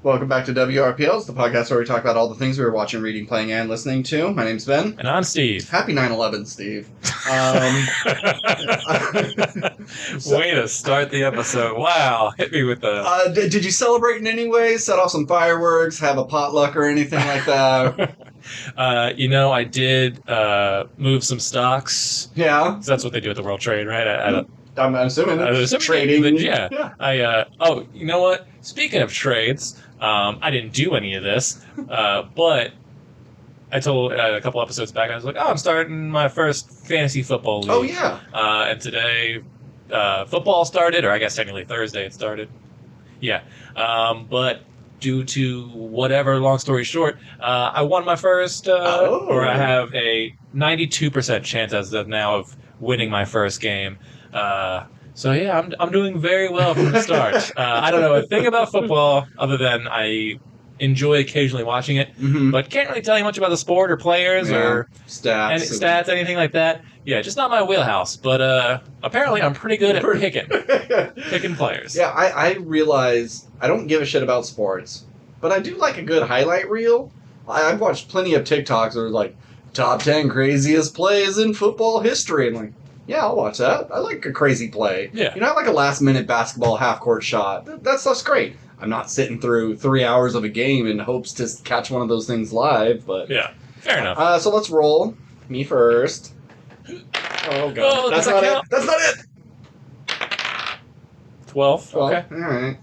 Welcome back to WRPL. It's the podcast where we talk about all the things we were watching, reading, playing, and listening to. My name's Ben. And I'm Steve. Happy 9/11, Steve. Way to start the episode. Wow. Hit me with the... Did you celebrate in any way? Set off some fireworks? Have a potluck or anything like that? I did move some stocks. Yeah. So that's what they do at the World Trade, right? I'm assuming it's trading. Yeah. You know what? Speaking of trades, I didn't do any of this, but I told a couple episodes back, I was like, I'm starting my first fantasy football league. Oh, yeah. And today, football started, or I guess technically Thursday it started. Yeah. But due to whatever, long story short, I won my first, or I have a 92% chance as of now of winning my first game. So yeah, I'm doing very well from the start. I don't know a thing about football other than I enjoy occasionally watching it, but can't really tell you much about the sport or players or stats, anything like that. Yeah, just not my wheelhouse. But apparently I'm pretty good at picking players. Yeah, I realize I don't give a shit about sports, but I do like a good highlight reel. I've watched plenty of TikToks that are like, top 10 craziest plays in football history. And like, yeah, I'll watch that. I like a crazy play. Yeah. I like a last-minute basketball half-court shot. That stuff's great. I'm not sitting through 3 hours of a game in hopes to catch one of those things live, but... Yeah, fair enough. So let's roll. Me first. Oh, God. Oh, That's not it. That's not it! 12. Okay. All right.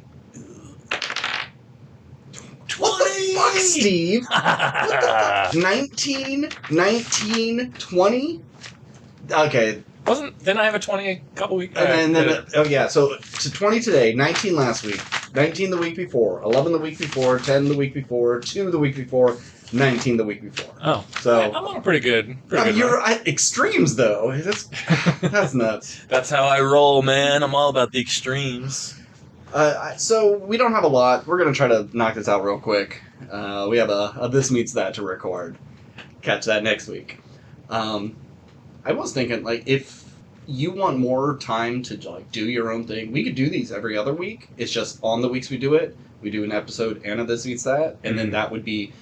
20! What the fuck, Steve? What the fuck? 19, 20? Okay. Didn't I have a 20 a couple weeks? And then so to 20 today, 19 last week, 19 the week before, 11 the week before, 10 the week before, 2 the week before, 19 the week before. Oh. So I'm on a pretty good you're at extremes, though. That's nuts. That's how I roll, man. I'm all about the extremes. So we don't have a lot. We're going to try to knock this out real quick. We have a This Meets That to record. Catch that next week. I was thinking, if you want more time to do your own thing, we could do these every other week. It's just on the weeks we do it, we do an episode and a This Meets That, and then that would be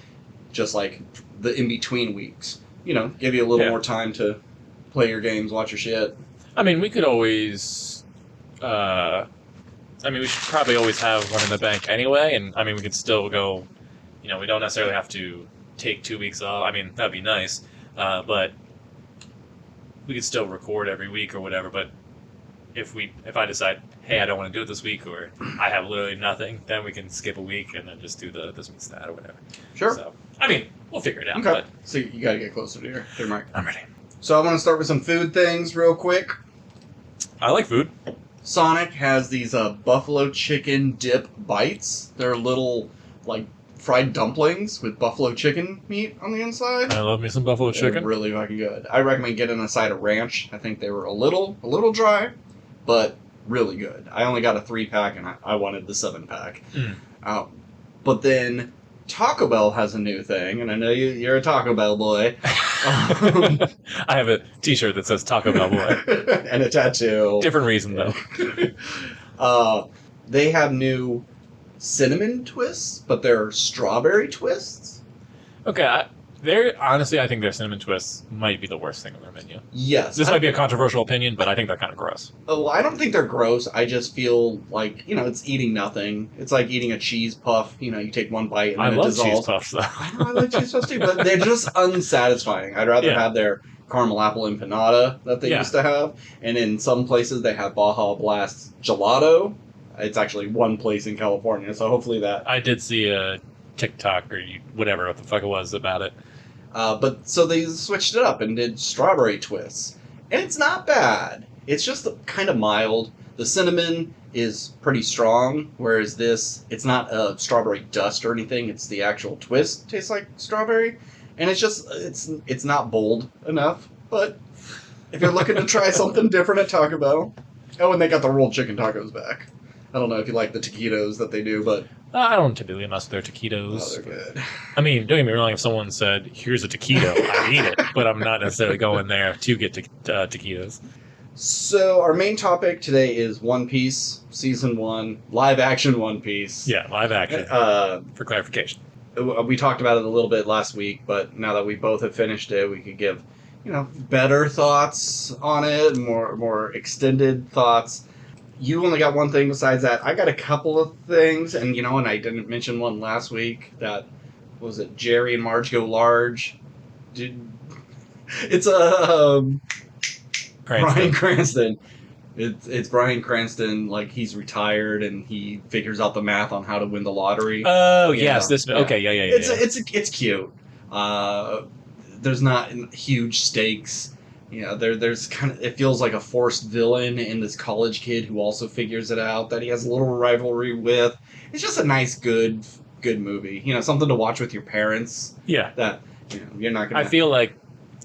just the in-between weeks. Give you a little more time to play your games, watch your shit. I mean, we could always... we should probably always have one in the bank anyway, and, we could still go... we don't necessarily have to take 2 weeks off. That'd be nice, but... we could still record every week or whatever, but if I decide, hey, I don't want to do it this week, or I have literally nothing, then we can skip a week and then just do This Meets That or whatever. Sure. So, we'll figure it out. Okay. But So you gotta get closer to your mic. I'm ready. So I want to start with some food things real quick. I like food. Sonic has these buffalo chicken dip bites. They're little, fried dumplings with buffalo chicken meat on the inside. I love me some buffalo chicken. They're really fucking good. I recommend getting a side of ranch. I think they were a little dry, but really good. I only got a 3-pack and I wanted the 7-pack. But then Taco Bell has a new thing, and I know you're a Taco Bell boy. I have a t-shirt that says Taco Bell boy. And a tattoo. Different reason, though. They have new cinnamon twists, but they're strawberry twists. Okay, I think their cinnamon twists might be the worst thing on their menu. Yes. This might be a controversial opinion, but I think they're kind of gross. Oh, I don't think they're gross. I just feel like, it's eating nothing. It's like eating a cheese puff. You take one bite and then it dissolves. I love cheese puffs, though. I like cheese puffs, too, but they're just unsatisfying. I'd rather have their caramel apple empanada that they used to have. And in some places, they have Baja Blast gelato. It's actually one place in California, so hopefully that... I did see a TikTok or whatever what the fuck it was about it. But so they switched it up and did strawberry twists. And it's not bad. It's just kind of mild. The cinnamon is pretty strong, whereas it's not a strawberry dust or anything. It's the actual twist tastes like strawberry. And it's not bold enough. But if you're looking to try something different at Taco Bell... Oh, and they got the rolled chicken tacos back. I don't know if you like the taquitos that they do, but... I don't typically mess with their taquitos. Oh, they're good. Don't get me wrong, if someone said, here's a taquito, I'd eat it, but I'm not necessarily going there to get taquitos. So our main topic today is One Piece Season 1, live action One Piece. Yeah, live action. For clarification. We talked about it a little bit last week, but now that we both have finished it, we could give, better thoughts on it, more extended thoughts. You only got one thing besides that. I got a couple of things, and and I didn't mention one last week. That was it. Jerry and Marge go large. It's Bryan Cranston. It's Bryan Cranston, like he's retired and he figures out the math on how to win the lottery. Oh yes, this okay, yeah. It's cute. There's not huge stakes. There's kind of, it feels like a forced villain in this college kid who also figures it out that he has a little rivalry with. It's just a nice, good movie. Something to watch with your parents. Yeah. That you're not gonna. I feel like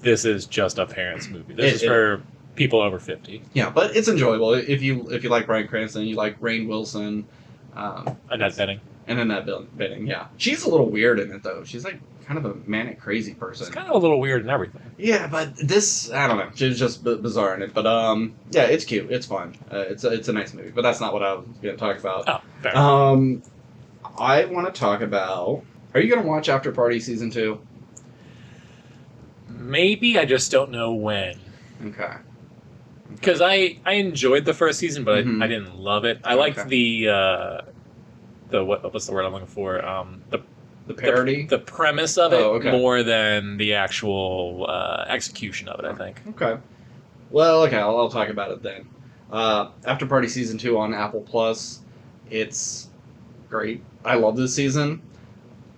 this is just a parents' movie. This is for people over 50. Yeah, but it's enjoyable if you like Bryan Cranston, you like Rainn Wilson, Annette Bening. And Annette Bening. Yeah, she's a little weird in it though. She's like kind of a manic, crazy person. It's kind of a little weird and everything. Yeah, but this, I don't know. She was just bizarre in it. But yeah, it's cute. It's fun. It's a nice movie. But that's not what I was going to talk about. Oh, fair. I want to talk about. Are you going to watch After Party Season 2? Maybe. I just don't know when. Okay. Because I enjoyed the first season, but I didn't love it. I liked the what's the word I'm looking for? The parody? The premise of it more than the actual execution of it, I think. Okay. Well, okay, I'll talk about it then. After Party Season 2 on Apple Plus, it's great. I love this season.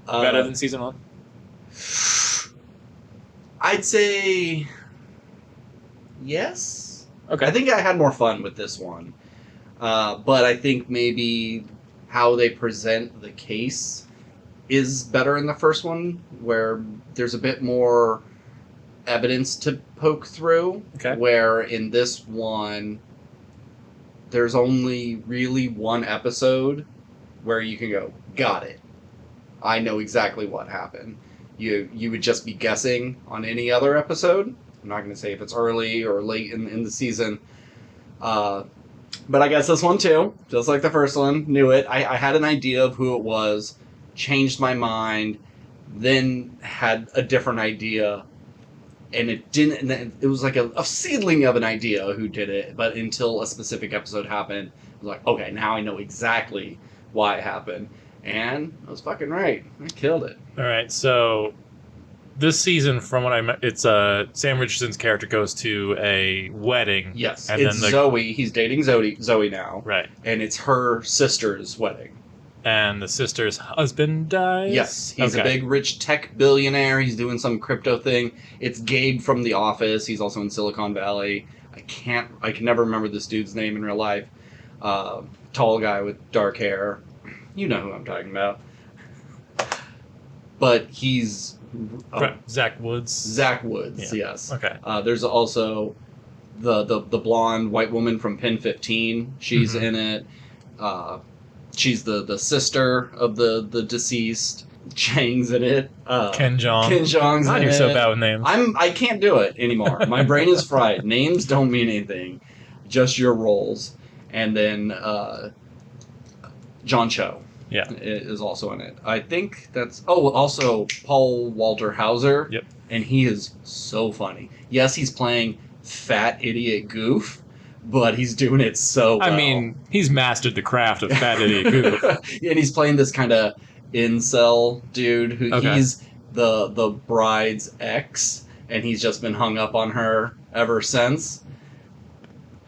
Better than Season 1? I'd say yes. Okay. I think I had more fun with this one. But I think maybe how they present the case is better in the first one, where there's a bit more evidence to poke through. Okay. Where in this one, there's only really one episode where you can go, got it. I know exactly what happened. You would just be guessing on any other episode. I'm not going to say if it's early or late in the season. But I guess this one too, just like the first one, knew it. I had an idea of who it was, changed my mind, then had a different idea, and it didn't. It was like a seedling of an idea who did it, but until a specific episode happened, I was like, okay, now I know exactly why it happened, and I was fucking right. I killed it. All right, so this season, from what it's Sam Richardson's character goes to a wedding. Yes, and it's then Zoe. He's dating Zoe now. Right. And it's her sister's wedding. And the sister's husband dies? Yes, he's a big rich tech billionaire. He's doing some crypto thing. It's Gabe from The Office. He's also in Silicon Valley. I can never remember this dude's name in real life. Tall guy with dark hair. You know who I'm talking about. But he's Zach Woods. Zach Woods, yeah. Yes. Okay. There's also the blonde white woman from Pen 15. She's in it. She's the sister of the deceased. Chang's in it. Ken Jeong. Ken Jeong's in it. You're so bad with names. I can't do it anymore. My brain is fried. Names don't mean anything. Just your roles. And then John Cho. Yeah. Is also in it. I think that's... Oh, also Paul Walter Hauser. Yep. And he is so funny. Yes, he's playing fat idiot goof, but he's doing it so well. I mean, he's mastered the craft of fat idiot goof. And he's playing this kind of incel dude who he's the bride's ex, and he's just been hung up on her ever since.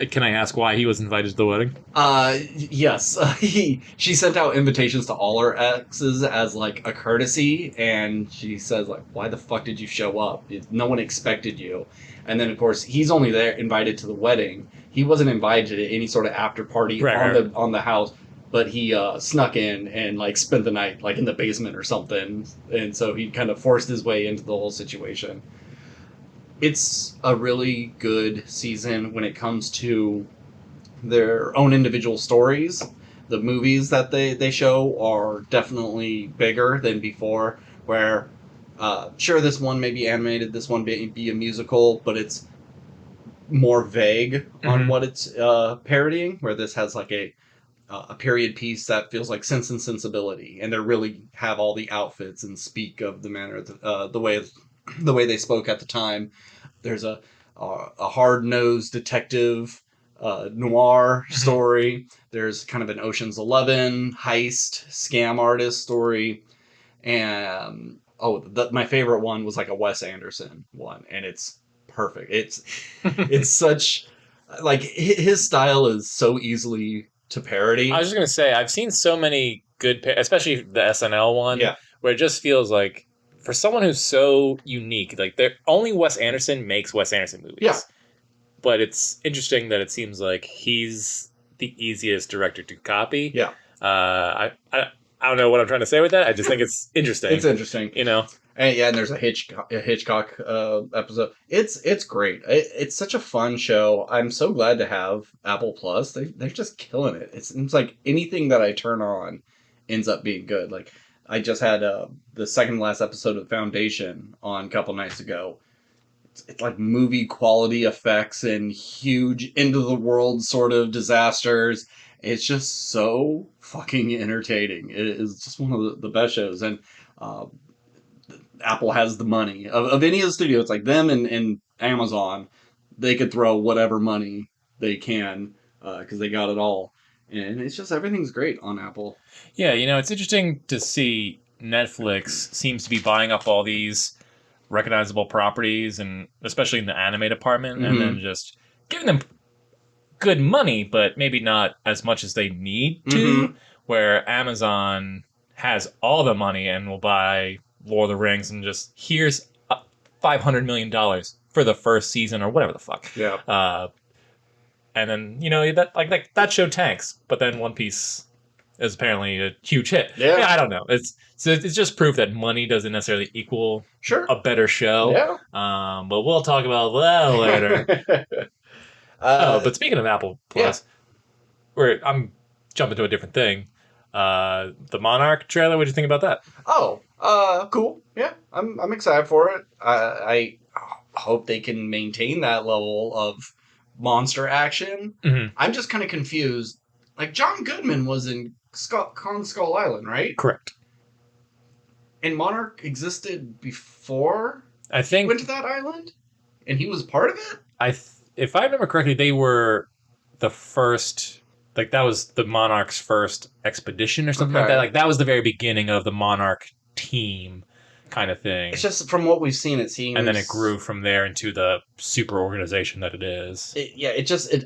Can I ask why he was invited to the wedding? Yes. She sent out invitations to all her exes as, like, a courtesy, and she says, like, why the fuck did you show up? No one expected you. And then, of course, he's only there invited to the wedding. He wasn't invited to any sort of after party on the house, but he snuck in and, like, spent the night, like, in the basement or something. And so he kind of forced his way into the whole situation. It's a really good season when it comes to their own individual stories. The movies that they show are definitely bigger than before, where, sure, this one may be animated, this one may be a musical, but it's more vague on Mhm. what it's parodying, where this has like a period piece that feels like Sense and Sensibility, and they really have all the outfits and speak of the manner, the way they spoke at the time. There's a hard nosed detective noir story. There's kind of an Ocean's 11 heist scam artist story, and my favorite one was like a Wes Anderson one, and it's perfect. It's such like his style is so easily to I parody. was just gonna say I've seen so many good, especially the SNL one, Yeah, where it just feels like for someone who's so unique, like only Wes Anderson makes Wes Anderson movies. Yeah. But it's interesting that it seems like he's the easiest director to copy. Yeah. I don't know what I'm trying to say with that. I just think it's interesting. It's interesting. You know? And there's a Hitchcock episode. It's great. It's such a fun show. I'm so glad to have Apple Plus. They're just killing it. It seems like anything that I turn on ends up being good. Like I just had the second last episode of Foundation on a couple nights ago. It's like movie quality effects and huge end of the world sort of disasters. It's just so fucking entertaining. It is just one of the best shows. And uh, Apple has the money of any of the studios, like them and Amazon. They could throw whatever money they can because they got it all. And it's just everything's great on Apple. Yeah, it's interesting to see Netflix seems to be buying up all these recognizable properties, and especially in the anime department, and then Mm-hmm. just giving them good money, but maybe not as much as they need to. Mm-hmm. Where Amazon has all the money and will buy Lord of the Rings and just here's $500 million for the first season or whatever the fuck. Yeah. And then that show tanks, but then One Piece is apparently a huge hit. Yeah. I don't know. It's just proof that money doesn't necessarily equal Sure. a better show. Yeah. But we'll talk about that later. But speaking of Apple Plus, I'm jumping to a different thing. The Monarch trailer. What do you think about that? Cool. Yeah, I'm excited for it. I hope they can maintain that level of monster action. Mm-hmm. I'm just kind of confused. Like John Goodman was in Kong Skull Island, right? Correct. And Monarch existed before I he think went to that island, and he was part of it. if I remember correctly, they were the first. Like that was the Monarch's first expedition or something like Okay. that. Like that was the very beginning of the Monarch team, kind of thing. It's just from what we've seen, it seems, And then it grew from there into the super organization that it is.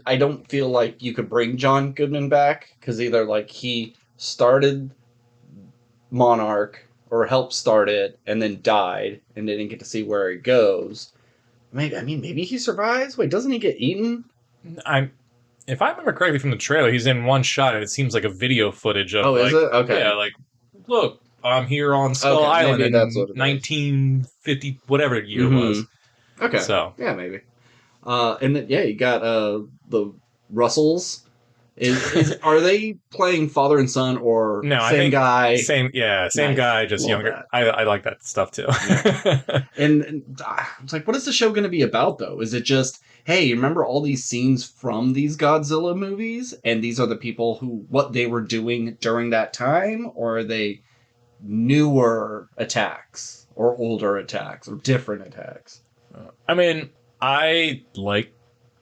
I don't feel like you could bring John Goodman back because either like he started Monarch or helped start it and then died and didn't get to see where it goes. Maybe he survives. Wait, doesn't he get eaten? If I remember correctly from the trailer, he's in one shot and it seems like a video footage of is it? Okay. Yeah, like look, I'm here on Skull Okay, Island maybe in that's what it is. 1950 whatever year it was. Okay. So yeah, maybe. And then you got the Russells. Are they playing father and son or no, I same think guy? Same Nice. guy, just Love younger. I like that stuff too. Yeah. And it's like, what is the show going to be about though? Is it just, hey, remember all these scenes from these Godzilla movies, and these are the people what they were doing during that time, or are they newer attacks or older attacks or different attacks? I mean, I like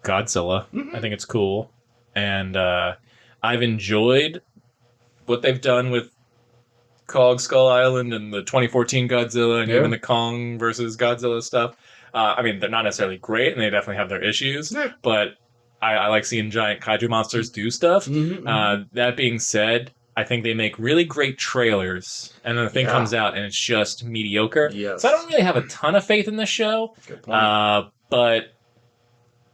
Godzilla. Mm-hmm. I think it's cool. And I've enjoyed what they've done with Kong Skull Island and the 2014 Godzilla and even the Kong versus Godzilla stuff. I mean, they're not necessarily great, and they definitely have their issues, but I like seeing giant kaiju monsters do stuff. Mm-hmm. That being said, I think they make really great trailers, and then the thing comes out, and it's just mediocre. Yes. So I don't really have a ton of faith in this show. Good point. But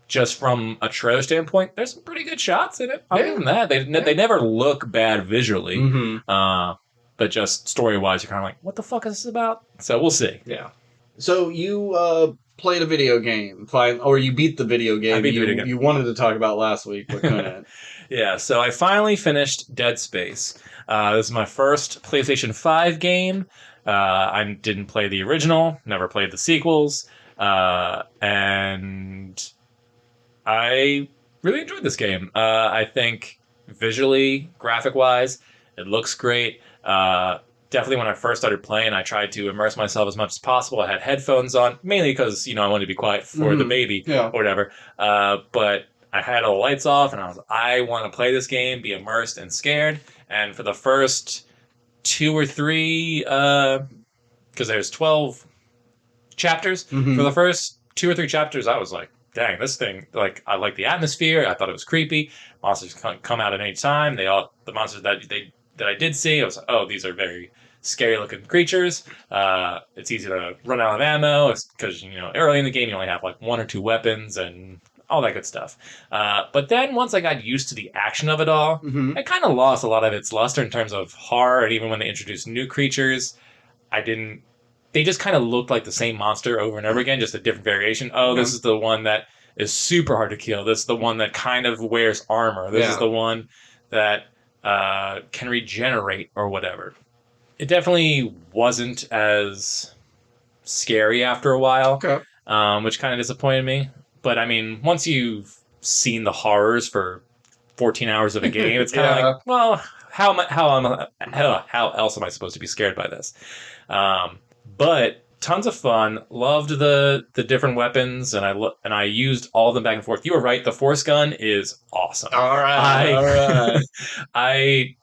just from a trailer standpoint, there's some pretty good shots in it. I'll give them that. They never look bad visually. Mm-hmm. But just story-wise, you're kind of like, what the fuck is this about? So we'll see. Yeah. So you played a video game, or you beat the video game I beat the video game. You wanted to talk about last week, but couldn't. Yeah, so I finally finished Dead Space. This is my first PlayStation 5 game. I didn't play the original, never played the sequels, and I really enjoyed this game. I think visually, graphic-wise, it looks great. Definitely when I first started playing, I tried to immerse myself as much as possible. I had headphones on, mainly because, I wanted to be quiet for the baby Yeah. or whatever. But I had all the lights off, and I want to play this game, be immersed and scared. And for the first 2 or 3, because there's 12 chapters, for the first 2 or 3 chapters, I was like, dang, this thing, like, I like the atmosphere. I thought it was creepy. Monsters come out at any time. The monsters that I did see, I was like, oh, these are very scary looking creatures. It's easy to run out of ammo because, early in the game, you only have like 1 or 2 weapons and all that good stuff. But then once I got used to the action of it all, it kind of lost a lot of its luster in terms of horror. And even when they introduced new creatures, they just kind of looked like the same monster over and over again, just a different variation. Oh, this is the one that is super hard to kill. This is the one that kind of wears armor. This is the one that can regenerate or whatever. It definitely wasn't as scary after a while, which kind of disappointed me. But I mean, once you've seen the horrors for 14 hours of a game, it's kind of like, well, how else am I supposed to be scared by this? But tons of fun. Loved the different weapons, and I used all of them back and forth. You were right. The force gun is awesome. All right. I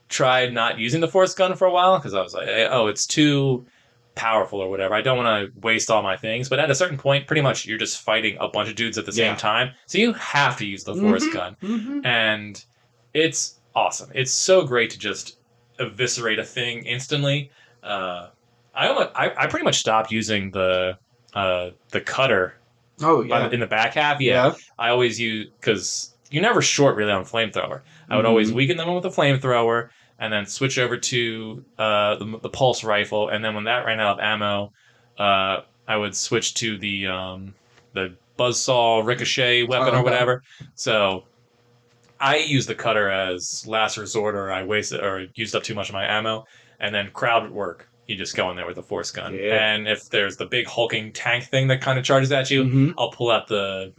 tried not using the force gun for a while because I was like, oh, it's too powerful or whatever. I don't want to waste all my things. But at a certain point, pretty much you're just fighting a bunch of dudes at the same time. So you have to use the force gun. And it's awesome. It's so great to just eviscerate a thing instantly. I pretty much stopped using the cutter. Oh yeah, in the back half. Yeah. I always use, because you never short really on flamethrower. I would always weaken them with a flamethrower and then switch over to the pulse rifle. And then when that ran out of ammo, I would switch to the buzzsaw ricochet weapon or whatever. So I use the cutter as last resort, or I wasted or used up too much of my ammo, and then crowd work. You just go in there with a force gun. Yeah. And if there's the big hulking tank thing that kind of charges at you, I'll pull out the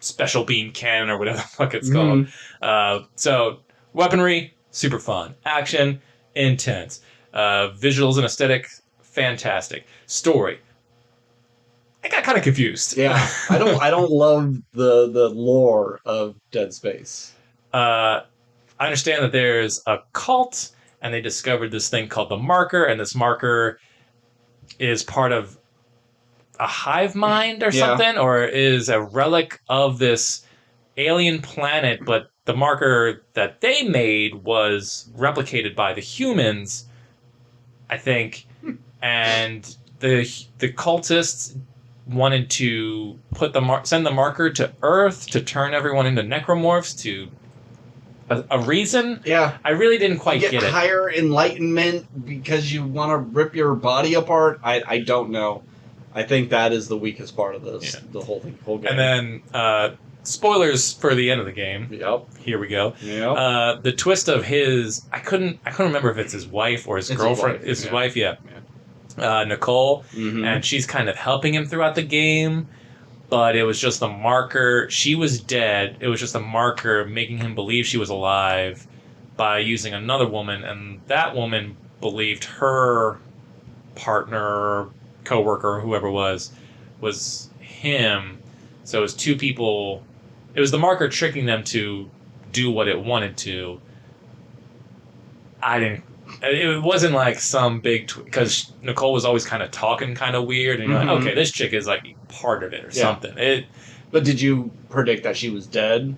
special beam cannon or whatever the fuck it's called. So weaponry, super fun. Action, intense. Visuals and aesthetic, fantastic. Story, I got kind of confused. Yeah, I don't love the lore of Dead Space. I understand that there's a cult, and they discovered this thing called the Marker, and this Marker is part of a hive mind or something, or is a relic of this alien planet, but the Marker that they made was replicated by the humans, I think, and the cultists wanted to put send the Marker to Earth to turn everyone into necromorphs to a reason. Yeah, I really didn't quite get it. Higher enlightenment because you want to rip your body apart. I don't know. I think that is the weakest part of this, the whole game. And then spoilers for the end of the game. Yep. Here we go. Yep. The twist of his, I couldn't remember if it's his wife or his girlfriend. It's his wife. Yeah. Nicole, and she's kind of helping him throughout the game. But it was just the Marker. She was dead. It was just a Marker making him believe she was alive by using another woman, and that woman believed her partner, co-worker, whoever was him. So it was 2 people. It was the Marker tricking them to do what it wanted to. It wasn't like some big... because Nicole was always kind of talking kind of weird, and you're like, okay, this chick is like part of it or something. But did you predict that she was dead?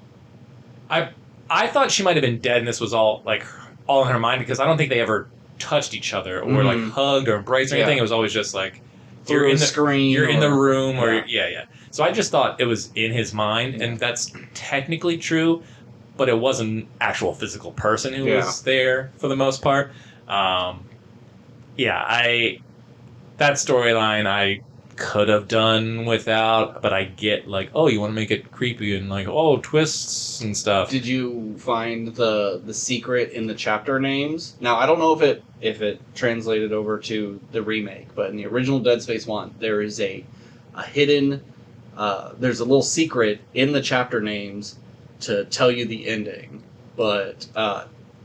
I thought she might have been dead, and this was all in her mind, because I don't think they ever touched each other or like hugged or embraced or anything. It was always just like you're in the room, or So I just thought it was in his mind, and that's technically true. But it wasn't an actual physical person who was there for the most part. That storyline I could have done without, but I get you want to make it creepy and twists and stuff. Did you find the secret in the chapter names? Now I don't know if it translated over to the remake, but in the original Dead Space 1, there is a hidden there's a little secret in the chapter names to tell you the ending, but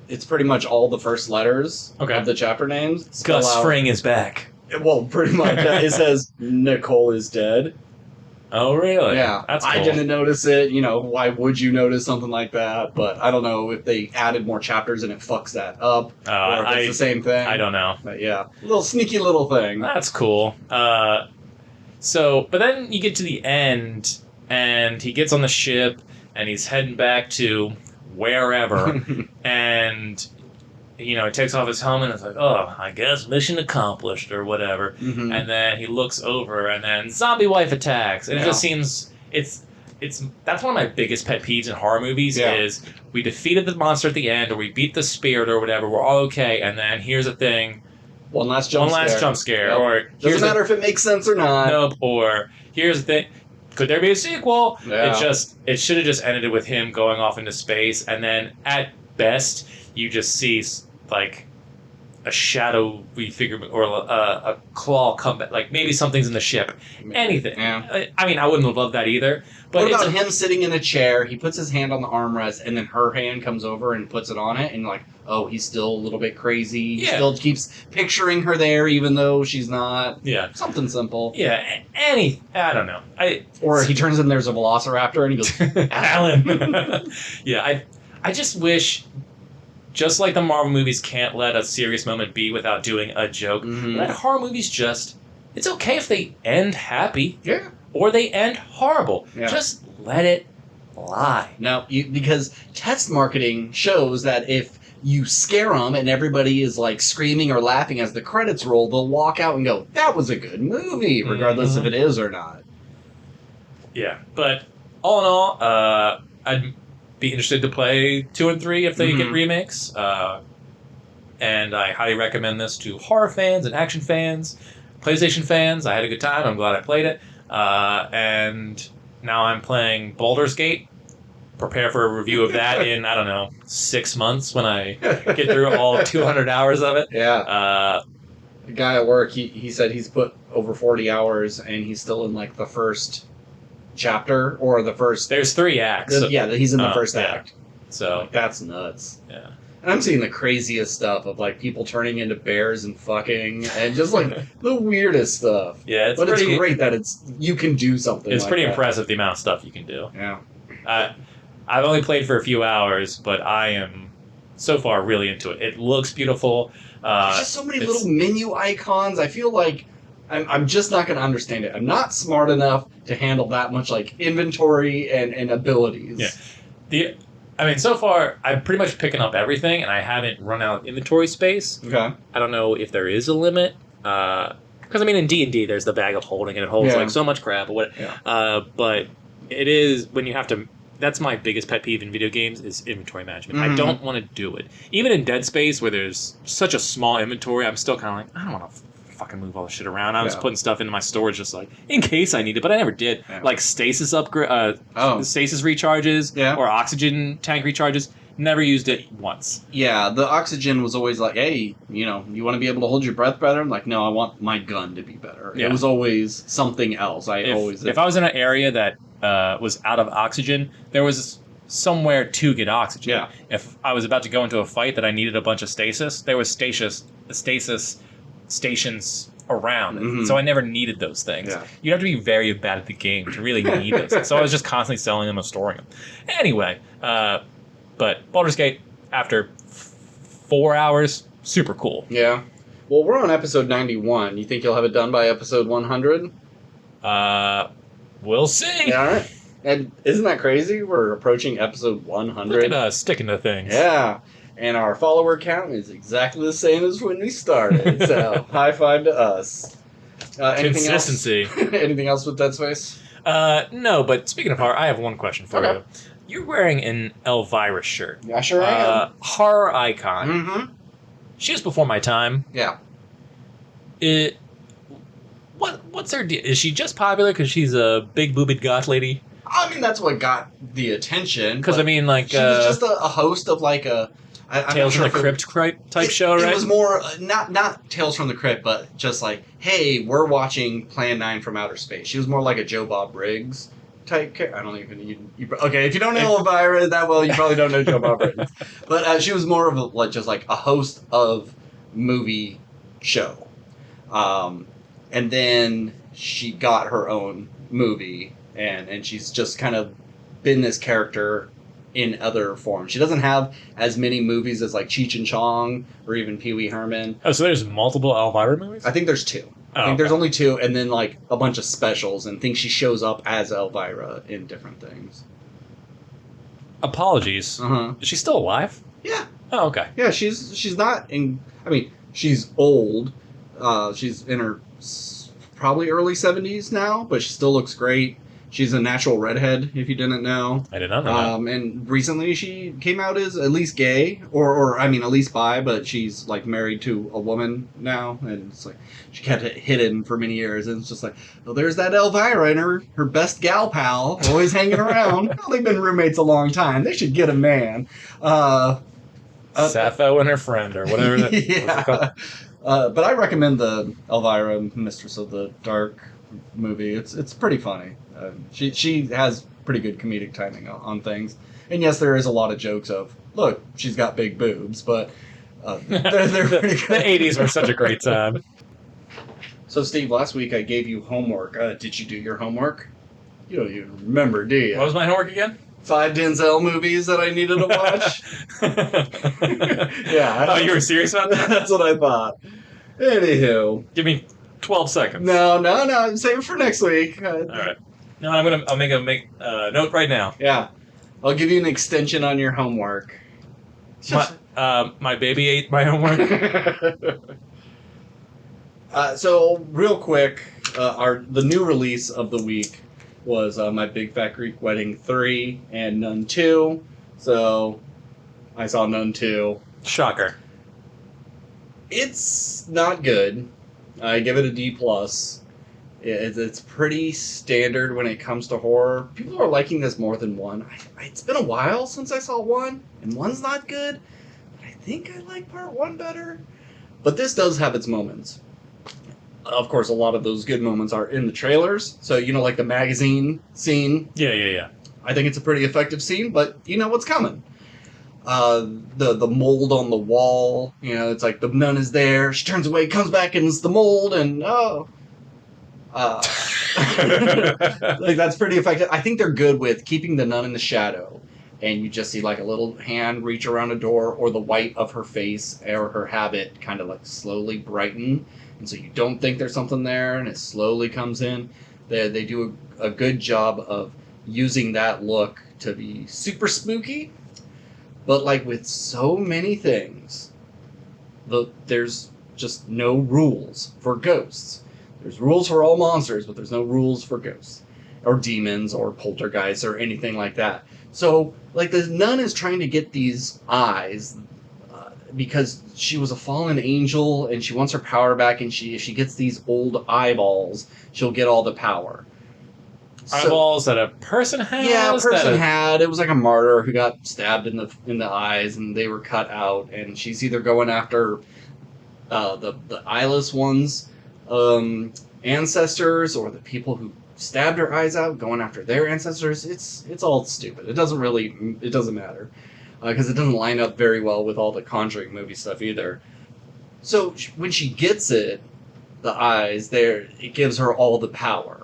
it's pretty much all the first letters of the chapter names. Gus Fring is back. Well, pretty much. It says Nicole is dead. Oh, really? Yeah. That's cool. I didn't notice it. Why would you notice something like that? But I don't know if they added more chapters and it fucks that up. Or if it's the same thing. I don't know. But yeah. Little sneaky little thing. That's cool. But then you get to the end, and he gets on the ship, and he's heading back to wherever, and... he takes off his helmet and it's like, oh, I guess mission accomplished or whatever. Mm-hmm. And then he looks over and then zombie wife attacks. And it just seems it's that's one of my biggest pet peeves in horror movies is we defeated the monster at the end or we beat the spirit or whatever, we're all okay, and then here's the thing. One last jump scare. Yep. Or doesn't matter if it makes sense or not. Nope. Or here's the thing. Could there be a sequel? Yeah. It should have just ended with him going off into space, and then at best you just see like a shadowy figure or a claw come back. Like maybe something's in the ship. Anything. Yeah. I mean, I wouldn't have loved that either. But what about him sitting in a chair? He puts his hand on the armrest, and then her hand comes over and puts it on it, and like, oh, he's still a little bit crazy. He still keeps picturing her there, even though she's not. Yeah. Something simple. Yeah. I don't know. Or he turns in, there's a velociraptor, and he goes, Alan. Yeah. I just wish. Just like the Marvel movies can't let a serious moment be without doing a joke, let horror movies it's okay if they end happy. Yeah. Or they end horrible. Yeah. Just let it lie. No, because test marketing shows that if you scare them and everybody is like screaming or laughing as the credits roll, they'll walk out and go, that was a good movie, regardless if it is or not. Yeah, but all in all, I'd be interested to play 2 and 3 if they get remakes. And I highly recommend this to horror fans and action fans, PlayStation fans. I had a good time. I'm glad I played it. And now I'm playing Baldur's Gate. Prepare for a review of that in, 6 months when I get through all 200 hours of it. Yeah. The guy at work, he said he's put over 40 hours and he's still in like the first chapter or the first... There's 3 acts. He's in the first act. So like, that's nuts. Yeah. And I'm seeing the craziest stuff of like people turning into bears and fucking and just like the weirdest stuff. Yeah, it's great that you can do something. It's like pretty that. Impressive the amount of stuff you can do. Yeah. I've only played for a few hours, but I am so far really into it. It looks beautiful. There's just so many little menu icons. I feel like I'm just not going to understand it. I'm not smart enough to handle that much like inventory and abilities. Yeah. So far, I'm pretty much picking up everything, and I haven't run out of inventory space. Okay. I don't know if there is a limit. Because, in D&D, there's the bag of holding, and it holds like so much crap. Or what. Yeah. But it is when you have to... That's my biggest pet peeve in video games is inventory management. I don't want to do it. Even in Dead Space, where there's such a small inventory, I'm still kind of like, I don't want to fucking move all this shit around. I was putting stuff into my storage just like, in case I need it, but I never did. Yeah. Like stasis stasis recharges or oxygen tank recharges. Never used it once. Yeah, the oxygen was always like, hey, you want to be able to hold your breath better? I'm like, no, I want my gun to be better. Yeah. It was always something else. If I was in an area that was out of oxygen, there was somewhere to get oxygen. Yeah. If I was about to go into a fight that I needed a bunch of stasis, there was stasis stations around. So I never needed those things. Yeah. You'd have to be very bad at the game to really need those things. So I was just constantly selling them and storing them. Anyway, but Baldur's Gate, after 4 hours, super cool. Yeah. Well, we're on episode 91. You think you'll have it done by episode 100? We'll see. Yeah, all right. And isn't that crazy? We're approaching episode 100. Look at us sticking to things. Yeah. And our follower count is exactly the same as when we started. So, high five to us. Consistency. Anything else with Dead Space? No, but speaking of horror, I have one question for you. You're wearing an Elvira shirt. Yeah, sure I am. Horror icon. Mm-hmm. She was before my time. Yeah. What's her deal? Is she just popular because she's a big boobied goth lady? That's what got the attention. Because, she was just a host of, like, I'm Tales not from sure the Crypt type show, right? It was more not Tales from the Crypt, but just like, hey, we're watching Plan 9 from Outer Space. She was more like a Joe Bob Briggs type character. I don't even okay. If you don't know Elvira that well, you probably don't know Joe Bob Briggs. But she was more of just like a host of movie show, and then she got her own movie, and she's just kind of been this character in other forms. She doesn't have as many movies as like Cheech and Chong or even Pee Wee Herman. Oh, so there's multiple Elvira movies? I think there's 2. I think there's only 2, and then like a bunch of specials and things she shows up as Elvira in different things. Apologies. Is she still alive? Yeah. Oh, okay. Yeah, she's not in. I mean, she's old. She's in her probably early 70s now, but she still looks great. She's a natural redhead, if you didn't know. I did not know that. And recently she came out as at least gay, or I mean, at least bi, but she's like married to a woman now, and it's like she kept it hidden for many years, and it's just like, well, there's that Elvira and her best gal pal, always hanging around. Well, they've been roommates a long time. They should get a man. Sappho and her friend, or whatever that yeah. But I recommend the Elvira, Mistress of the Dark movie. It's pretty funny. She has pretty good comedic timing on things. And yes, there is a lot of jokes of, look, she's got big boobs, but they're pretty good. The 80s were such a great time. So, Steve, last week I gave you homework. Did you do your homework? You don't even remember, do you? What was my homework again? 5 Denzel movies that I needed to watch. Yeah. Oh, you were serious about that? That's what I thought. Anywho. Give me 12 seconds. No. Save it for next week. All right. No, I'll make a note right now. Yeah. I'll give you an extension on your homework. My baby ate my homework. So, real quick, the new release of the week was My Big Fat Greek Wedding 3 and Nun 2. So, I saw Nun 2. Shocker. It's not good. I give it a D+. It's pretty standard when it comes to horror. People are liking this more than 1. It's been a while since I saw 1, and 1's not good. But I think I like part 1 better. But this does have its moments. Of course, a lot of those good moments are in the trailers. So, like the magazine scene. Yeah. I think it's a pretty effective scene, but you know what's coming. The mold on the wall, it's like the nun is there, she turns away, comes back, and it's the mold, and like that's pretty effective. I think they're good with keeping the nun in the shadow, and you just see like a little hand reach around a door, or the white of her face or her habit kind of like slowly brighten, and so you don't think there's something there, and it slowly comes in. They do a good job of using that look to be super spooky. But like with so many things, there's just no rules for ghosts. There's rules for all monsters, but there's no rules for ghosts. Or demons, or poltergeists, or anything like that. So, like, the nun is trying to get these eyes because she was a fallen angel, and she wants her power back, and if she gets these old eyeballs, she'll get all the power. Eyeballs that a person has? Yeah, a person had. It was like a martyr who got stabbed in the eyes, and they were cut out. And she's either going after the eyeless ones, ancestors, or the people who stabbed her eyes out, going after their ancestors. It's all stupid. It doesn't matter because it doesn't line up very well with all the Conjuring movie stuff either. So when she gets the eyes there, it gives her all the power.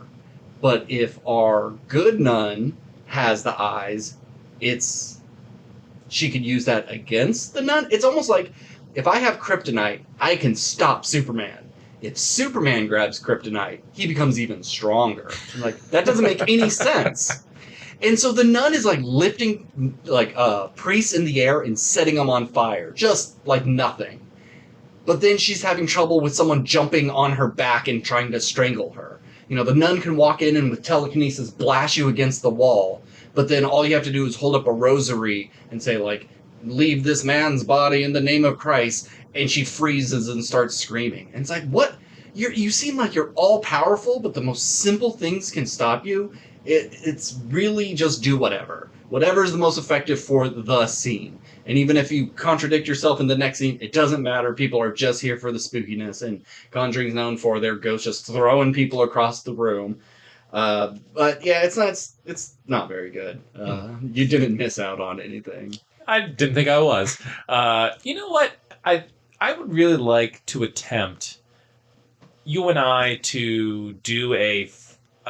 But if our good nun has the eyes, she could use that against the nun. It's almost like if I have kryptonite, I can stop Superman. If Superman grabs kryptonite, he becomes even stronger. Like, that doesn't make any sense. And so the nun is like lifting like priests in the air and setting them on fire, just like nothing. But then she's having trouble with someone jumping on her back and trying to strangle her. The nun can walk in and with telekinesis blast you against the wall, but then all you have to do is hold up a rosary and say, like, leave this man's body in the name of Christ, and she freezes and starts screaming. And it's like, what? you seem like you're all powerful, but the most simple things can stop you. It's really just do whatever. Whatever is the most effective for the scene. And even if you contradict yourself in the next scene, it doesn't matter. People are just here for the spookiness, and Conjuring's known for their ghosts just throwing people across the room. But yeah, it's not very good. You didn't miss out on anything. I didn't think I was. You know what? I would really like to attempt you and I to do a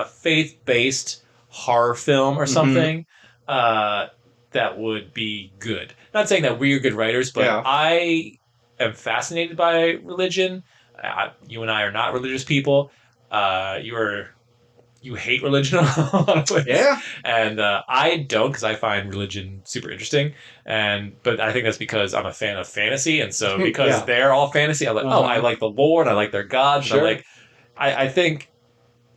faith-based horror film or something that would be good. Not saying that we're good writers, but Yeah. I am fascinated by religion. You and I are not religious people. You hate religion in a lot of ways. Yeah. And I don't, because I find religion super interesting. But I think that's because I'm a fan of fantasy, and so because they're all fantasy, I'm like, I like the Lord, I like their gods. Sure. And I think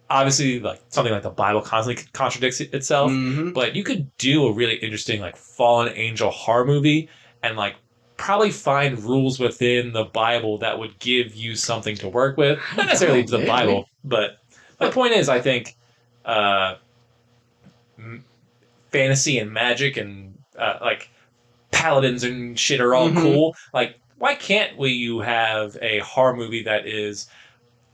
obviously like something like the Bible constantly contradicts itself, but you could do a really interesting like fallen angel horror movie and like probably find rules within the Bible that would give you something to work with. Not necessarily the Bible, but my point is, I think fantasy and magic and like paladins and shit are all cool. Like, why can't you have a horror movie that is,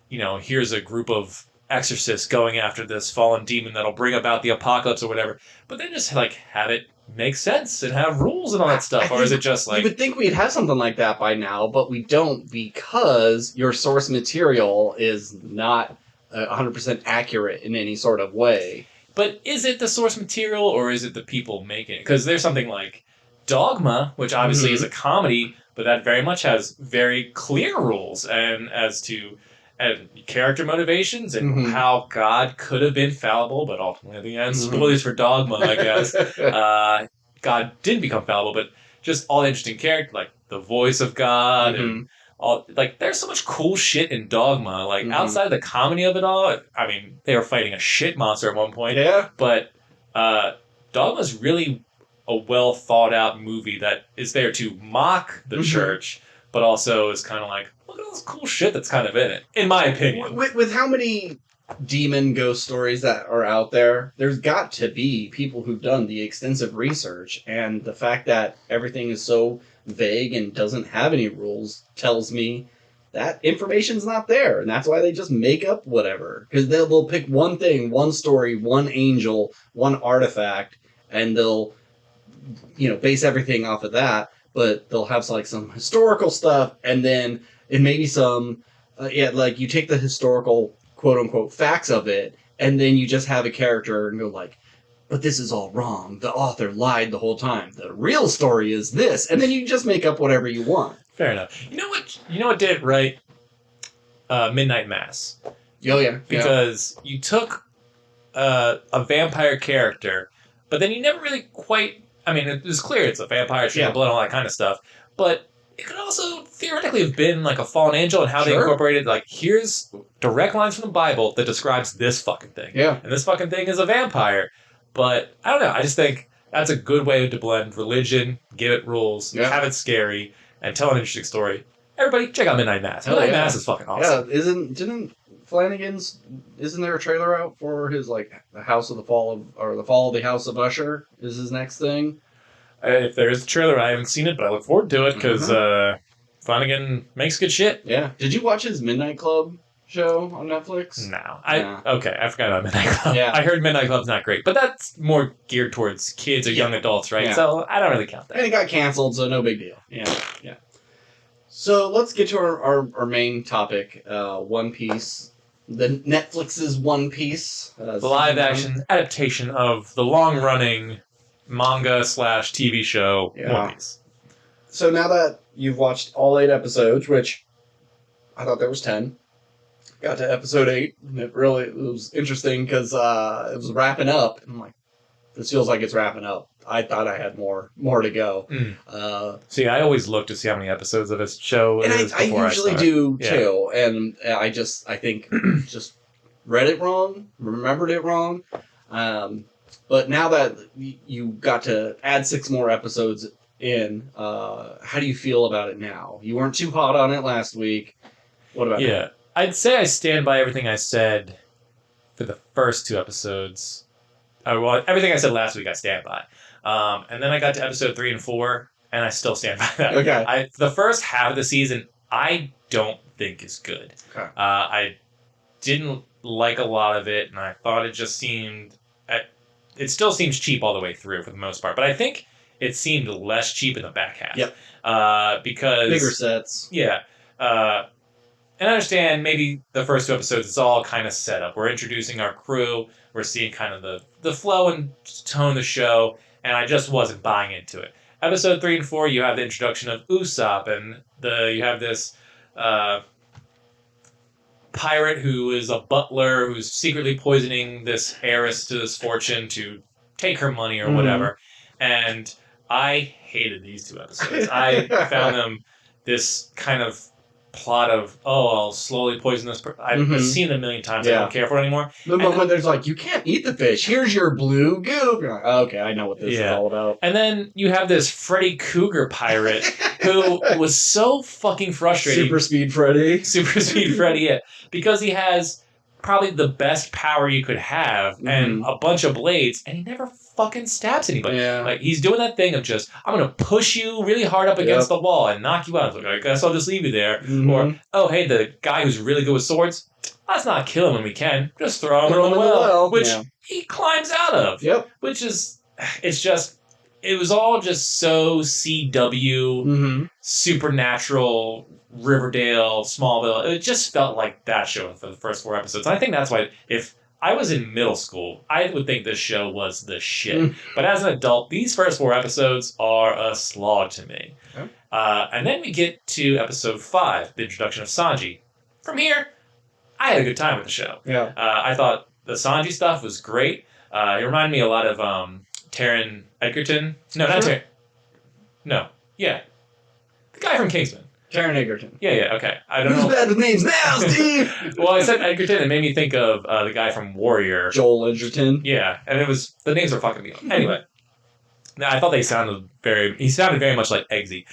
here's a group of exorcists going after this fallen demon that'll bring about the apocalypse or whatever, but then just like have it make sense and have rules and all that stuff? Or is it just like... You would think we'd have something like that by now, but we don't, because your source material is not 100% accurate in any sort of way. But is it the source material, or is it the people making it? Because there's something like Dogma, which obviously is a comedy, but that very much has very clear rules and as to character motivations and how God could have been fallible, but ultimately at the end, spoilers for Dogma, I guess, God didn't become fallible, but just all the interesting character, like the voice of God and all, like, there's so much cool shit in Dogma. Like, outside of the comedy of it all, I mean, they were fighting a shit monster at one point. Yeah. But Dogma's really a well thought out movie that is there to mock the church, but also is kind of like, look at all this cool shit that's kind of in it, in my opinion. With how many demon ghost stories that are out there, there's got to be people who've done the extensive research, and the fact that everything is so vague and doesn't have any rules tells me that information's not there, and that's why they just make up whatever. Because they'll pick one thing, one story, one angel, one artifact, and they'll base everything off of that. But they'll have like some historical stuff, and then it may be some like you take the historical quote unquote facts of it, and then you just have a character and go like, but this is all wrong. The author lied the whole time. The real story is this. And then you just make up whatever you want. Fair enough. You know what did it right? Midnight Mass. Oh, yeah. Because you took a vampire character, but then you never really quite... I mean, it was clear it's a vampire, shooting blood, all that kind of stuff. But it could also theoretically have been like a fallen angel, and how they incorporated, like, here's direct lines from the Bible that describes this fucking thing. Yeah. And this fucking thing is a vampire. But I don't know. I just think that's a good way to blend religion, give it rules, have it scary, and tell an interesting story. Everybody, check out Midnight Mass. Midnight Mass is fucking awesome. Yeah, isn't there a trailer out for his like the Fall of the House of Usher is his next thing? If there is a trailer, I haven't seen it, but I look forward to it because Flanagan makes good shit. Yeah. Did you watch his Midnight Club show on Netflix? No. Okay, I forgot about Midnight Club. Yeah. I heard Midnight Club's not great, but that's more geared towards kids or young adults, right? Yeah. So I don't really count that. And it got canceled, so no big deal. Yeah. So let's get to our main topic, One Piece. The Netflix's One Piece. The live-action adaptation of the long-running manga/TV show, One Piece. So now that you've watched all 8 episodes, which I thought there was 10, got to episode 8, and it was interesting because it was wrapping up. And I'm like, this feels like it's wrapping up. I thought I had more to go. See, I always look to see how many episodes of this show is I before usually do too. And I think just read it wrong, remembered it wrong. But now that you got to add 6 more episodes in, how do you feel about it now? You weren't too hot on it last week. What about now? I'd say I stand by everything I said for the first 2 episodes. Well, everything I said last week, I stand by. And then I got to episode 3 and 4, and I still stand by that. Okay. The first half of the season, I don't think is good. Okay. I didn't like a lot of it, and I thought it just seemed... It still seems cheap all the way through for the most part, but I think it seemed less cheap in the back half. Yep. Because... Bigger sets. Yeah. And I understand maybe the first 2 episodes, it's all kind of set up. We're introducing our crew. We're seeing kind of the flow and tone of the show, and I just wasn't buying into it. Episode 3 and 4, you have the introduction of Usopp, and you have this pirate who is a butler who's secretly poisoning this heiress to this fortune to take her money or whatever. And I hated these 2 episodes. I found them this kind of plot of, I'll slowly poison this person. I've seen it a million times. I don't care for it anymore. The moment there's like, you can't eat the fish. Here's your blue goop. You're like, okay, I know what this is all about. And then you have this Freddy Cougar pirate who was so fucking frustrating. Super Speed Freddy. Super Speed Freddy, yeah. Because he has probably the best power you could have and a bunch of blades, and he never fucking stabs anybody. Yeah. Like, he's doing that thing of just, I'm going to push you really hard up against the wall and knock you out. Like, I guess I'll just leave you there. Or, oh, hey, the guy who's really good with swords, let's not kill him when we can. Just throw him in the well. Which he climbs out of. Yep. Which is, it's just, it was all just so CW, supernatural, Riverdale, Smallville. It just felt like that show for the first 4 episodes. And I think that's why, if I was in middle school, I would think this show was the shit. But as an adult, these first 4 episodes are a slog to me. Okay. And then we get to episode 5, the introduction of Sanji. From here, I had a good time with the show. Yeah. I thought the Sanji stuff was great. It reminded me a lot of Taron Egerton. No, not Taron. No. Yeah. The guy from Kingsman. Taron Egerton. Yeah, okay. I don't know. Who's bad with names now, Steve? Well, I said Egerton, it made me think of the guy from Warrior. Joel Edgerton. Yeah, and the names are fucking me up. Anyway. I thought he sounded very much like Eggsy.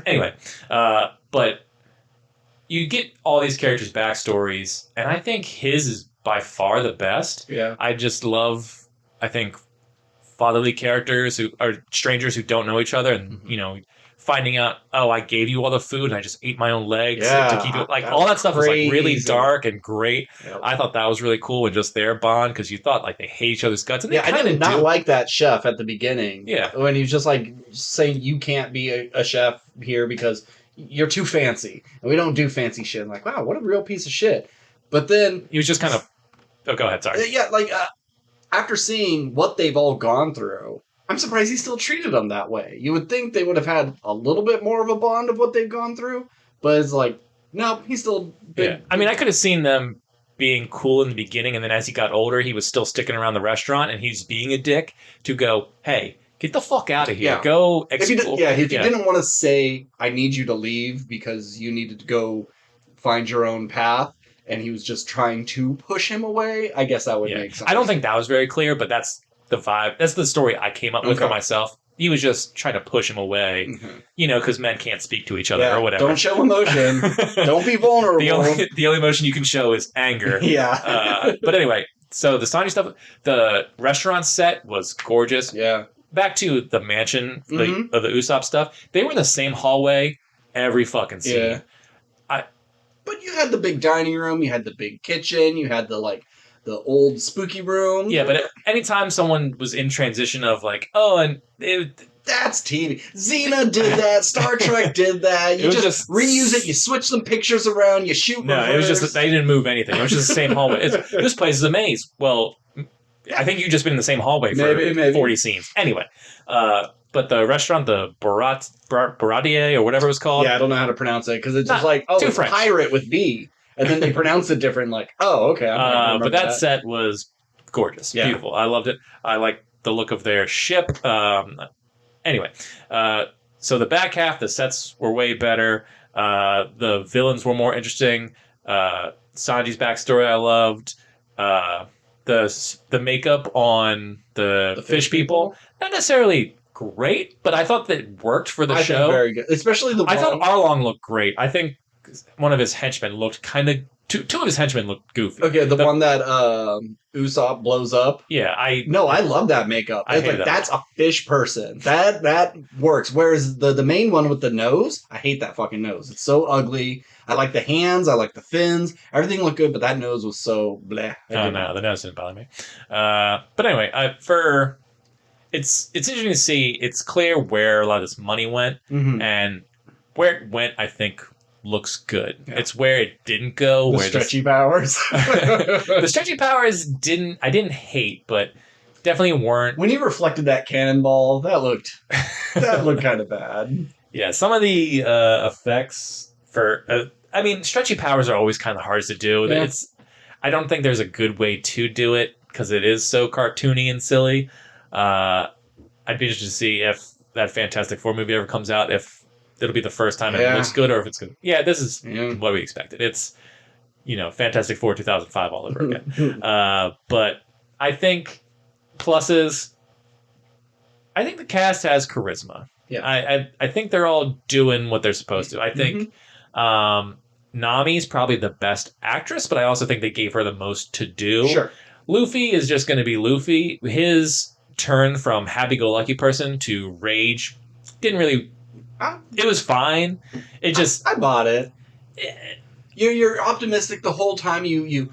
Anyway, but you get all these characters' backstories, and I think his is by far the best. Yeah. I just love, I think, fatherly characters who are strangers who don't know each other, and, finding out, I gave you all the food and I just ate my own legs to keep it. Like, all that stuff was like really dark and great. Yep. I thought that was really cool, and just their bond, because you thought like they hate each other's guts. And they I did not like that chef at the beginning. Yeah. When he was just like saying you can't be a chef here because you're too fancy. And we don't do fancy shit. I'm like, wow, what a real piece of shit. But then he was just kind of, go ahead, sorry. Yeah, like after seeing what they've all gone through, I'm surprised he still treated them that way. You would think they would have had a little bit more of a bond of what they've gone through, but it's like, no, he's still big. Yeah. I mean, I could have seen them being cool in the beginning, and then as he got older, he was still sticking around the restaurant, and he's being a dick to go, hey, get the fuck out of here. Yeah. Go explore. If you didn't want to say, I need you to leave because you needed to go find your own path, and he was just trying to push him away, I guess that would make sense. I don't think that was very clear, but that's the vibe. That's the story I came up with for myself. He was just trying to push him away, because men can't speak to each other or whatever. Don't show emotion. Don't be vulnerable. The only emotion you can show is anger. But anyway, so the Sanji stuff, the restaurant set was gorgeous. Yeah. Back to the mansion of the Usopp stuff. They were in the same hallway every fucking scene. Yeah. But you had the big dining room, you had the big kitchen, you had the old spooky room. Yeah, but anytime someone was in transition of that's TV. Xena did that. Star Trek did that. You just reuse it. You switch some pictures around. You shoot. No, it was just they didn't move anything. It was just the same hallway. This place is a maze. Well, I think you've just been in the same hallway for maybe 40 scenes. Anyway, but the restaurant, the Baratier or whatever it was called. Yeah, I don't know how to pronounce it because it's just it's pirate with B. And then they pronounce it different, okay. But that set was gorgeous, beautiful. I loved it. I liked the look of their ship. Anyway, so the back half, the sets were way better. The villains were more interesting. Sanji's backstory I loved. The makeup on the fish people, not necessarily great, but I thought that it worked for the show. Very good, especially I thought Arlong looked great. I think one of his henchmen looked kind of two of his henchmen look goofy. Okay, the one that Usopp blows up. Yeah, I love that makeup. I hate that. That's a fish person. That works. Whereas the main one with the nose, I hate that fucking nose. It's so ugly. I like the hands. I like the fins. Everything looked good, but that nose was so bleh. Oh no, the nose didn't bother me. But anyway, it's interesting to see. It's clear where a lot of this money went, and where it went, I think, looks good. Yeah. It's where it didn't go. The stretchy powers. The stretchy powers I didn't hate, but definitely weren't. When he reflected that cannonball, that looked kind of bad. Yeah, some of the effects for. I mean, stretchy powers are always kind of hard to do. Yeah. I don't think there's a good way to do it because it is so cartoony and silly. I'd be interested to see if that Fantastic Four movie ever comes out, if it'll be the first time it looks good or if it's good. Yeah, this is what we expected. It's, Fantastic Four 2005 all over again. But I think pluses, I think the cast has charisma. Yeah. I think they're all doing what they're supposed to. I think Nami's probably the best actress, but I also think they gave her the most to do. Sure. Luffy is just going to be Luffy. His turn from happy-go-lucky person to rage didn't really... It was fine. It just... I bought it. You're optimistic the whole time. You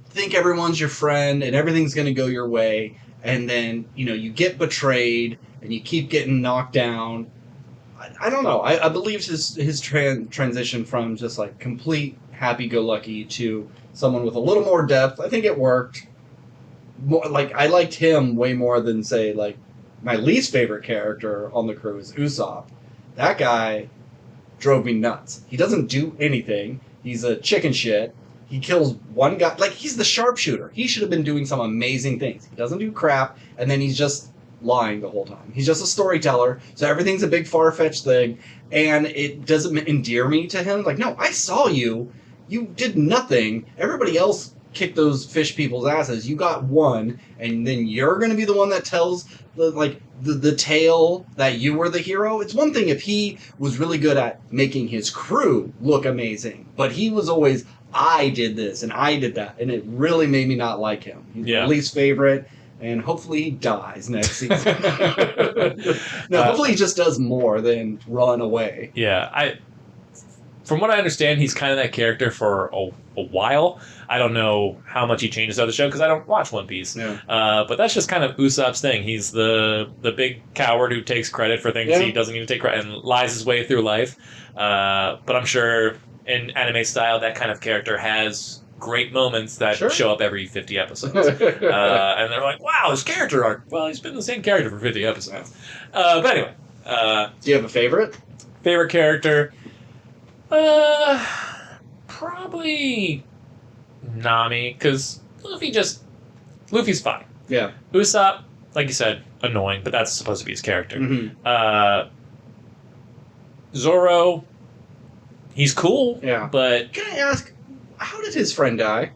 think everyone's your friend and everything's going to go your way. And then, you get betrayed and you keep getting knocked down. I don't know. I believe his transition from just like complete happy-go-lucky to someone with a little more depth. I think it worked. More, like I liked him way more than say like my least favorite character on the crew is Usopp. That guy drove me nuts. He doesn't do anything. He's a chicken shit. He kills one guy. Like he's the sharpshooter. He should have been doing some amazing things. He doesn't do crap, and then he's just lying the whole time. He's just a storyteller, so everything's a big far-fetched thing, and it doesn't endear me to him. Like, no, I saw you. You did nothing. Everybody else kicked those fish people's asses. You got one, and then you're going to be the one that tells the tale that you were the hero. It's one thing if he was really good at making his crew look amazing, but he was always, I did this, and I did that, and it really made me not like him. He's my least favorite. And hopefully he dies next season. Hopefully he just does more than run away. Yeah, from what I understand, he's kind of that character for a while. I don't know how much he changes out of the show because I don't watch One Piece. Yeah. But that's just kind of Usopp's thing. He's the big coward who takes credit for things he doesn't even take credit and lies his way through life. But I'm sure in anime style, that kind of character has great moments that show up every 50 episodes. And they're like, wow, this character arc. Well, he's been the same character for 50 episodes. But anyway. Do you have a favorite? Favorite character? Probably Nami, because Luffy's fine. Yeah. Usopp, like you said, annoying, but that's supposed to be his character. Mm-hmm. Zoro, he's cool. Yeah. But can I ask, how did his friend die?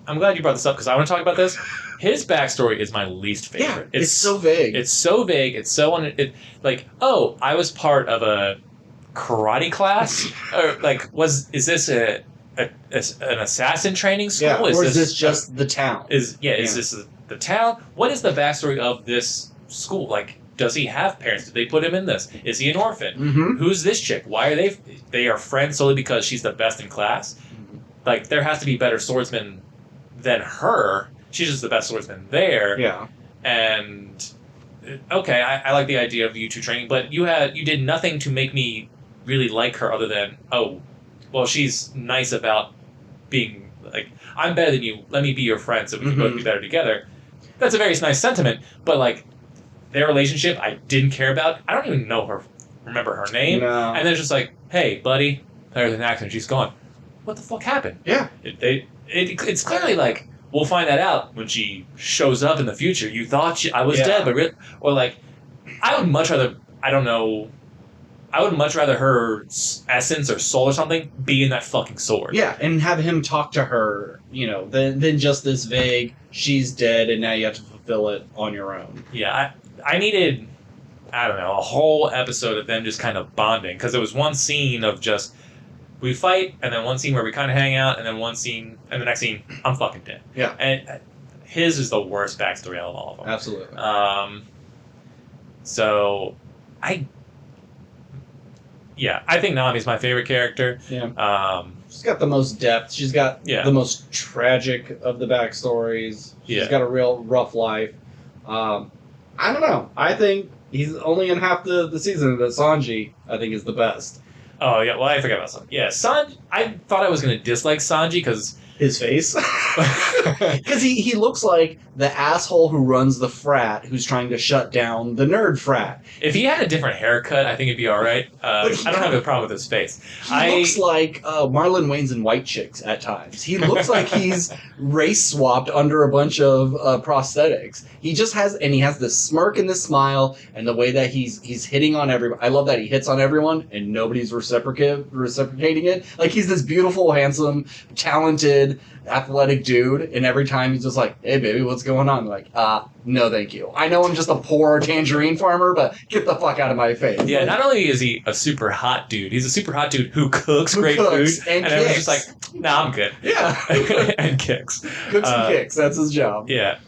I'm glad you brought this up because I want to talk about this. His backstory is my least favorite. Yeah, it's so vague. It's so vague. It's so I was part of a karate class, or is this an assassin training school? Yeah, or is this just the town? Is this the town? What is the backstory of this school? Like, does he have parents? Did they put him in this? Is he an orphan? Mm-hmm. Who's this chick? Why are they are friends solely because she's the best in class? Like, there has to be better swordsmen than her. She's just the best swordsman there. Yeah. And okay, I like the idea of you two training, but you did nothing to make me really like her other than, she's nice about being like, I'm better than you, let me be your friend so we can both be better together. That's a very nice sentiment, but like their relationship I didn't care about. I don't even remember her name. No. And then it's just like, hey buddy, there's an accident, she's gone. What the fuck happened? Yeah. It's clearly like, we'll find that out when she shows up in the future. You thought I was dead, but or like, I would much rather, I would much rather her essence or soul or something be in that fucking sword. Yeah, and have him talk to her, than just this vague, she's dead and now you have to fulfill it on your own. Yeah, I needed, a whole episode of them just kind of bonding, because there was one scene of just we fight, and then one scene where we kind of hang out, and then one scene, and the next scene, I'm fucking dead. Yeah. And his is the worst backstory out of all of them. Absolutely. So, I think Nami's my favorite character. Yeah. She's got the most depth. She's got the most tragic of the backstories. She's got a real rough life. I don't know. I think he's only in half the season, but Sanji, I think, is the best. Oh, yeah. Well, I forgot about Sanji. Yeah, Sanji. I thought I was going to dislike Sanji because... His face? Because he looks like the asshole who runs the frat who's trying to shut down the nerd frat. If he had a different haircut, I think it'd be all right. I don't have a problem with his face. He looks like Marlon Wayans in White Chicks at times. He looks like he's race swapped under a bunch of prosthetics. He just has, and he has this smirk and this smile, and the way that he's hitting on everyone. I love that he hits on everyone, and nobody's reciprocating it. Like, he's this beautiful, handsome, talented, athletic dude, and every time he's just like, hey baby, what's going on? Like, no thank you. I know I'm just a poor tangerine farmer, but get the fuck out of my face. Yeah, not only is he a super hot dude, he's a super hot dude who cooks great food, and everyone's just like, nah, I'm good. Yeah. And kicks. Cooks and kicks, that's his job. Yeah.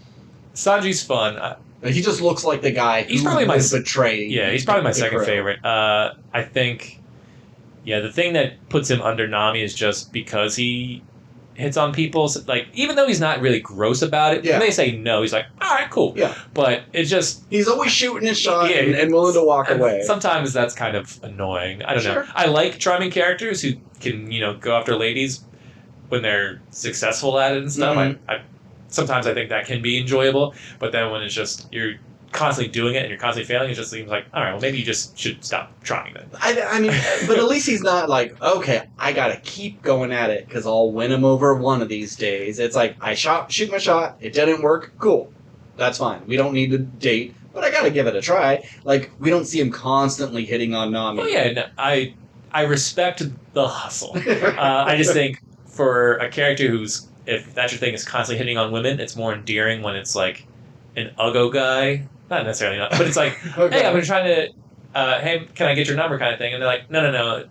Sanji's fun. He just looks like the guy he's probably my betrayed. Yeah, he's probably my second favorite. I think, the thing that puts him under Nami is just because he hits on people. Like, even though he's not really gross about it, when they say no, he's like, all right, cool. Yeah. But it's just... He's always shooting his shot and willing to walk away. Sometimes that's kind of annoying. I don't know. I like charming characters who can, go after ladies when they're successful at it and stuff. Mm-hmm. Sometimes I think that can be enjoyable, but then when it's just, you're constantly doing it and you're constantly failing, it just seems like, all right, well, maybe you just should stop trying then. I mean, but at least he's not like, okay, I gotta keep going at it because I'll win him over one of these days. It's like, shoot my shot, it didn't work, cool, that's fine. We don't need to date, but I gotta give it a try. Like, we don't see him constantly hitting on Nami. Oh yeah, no, I respect the hustle. I just think for a character who's, if that's your thing, is constantly hitting on women, it's more endearing when it's like an uggo guy. Not necessarily not, but it's like, okay. Hey, I've been trying to, hey, can I get your number kind of thing? And they're like, no,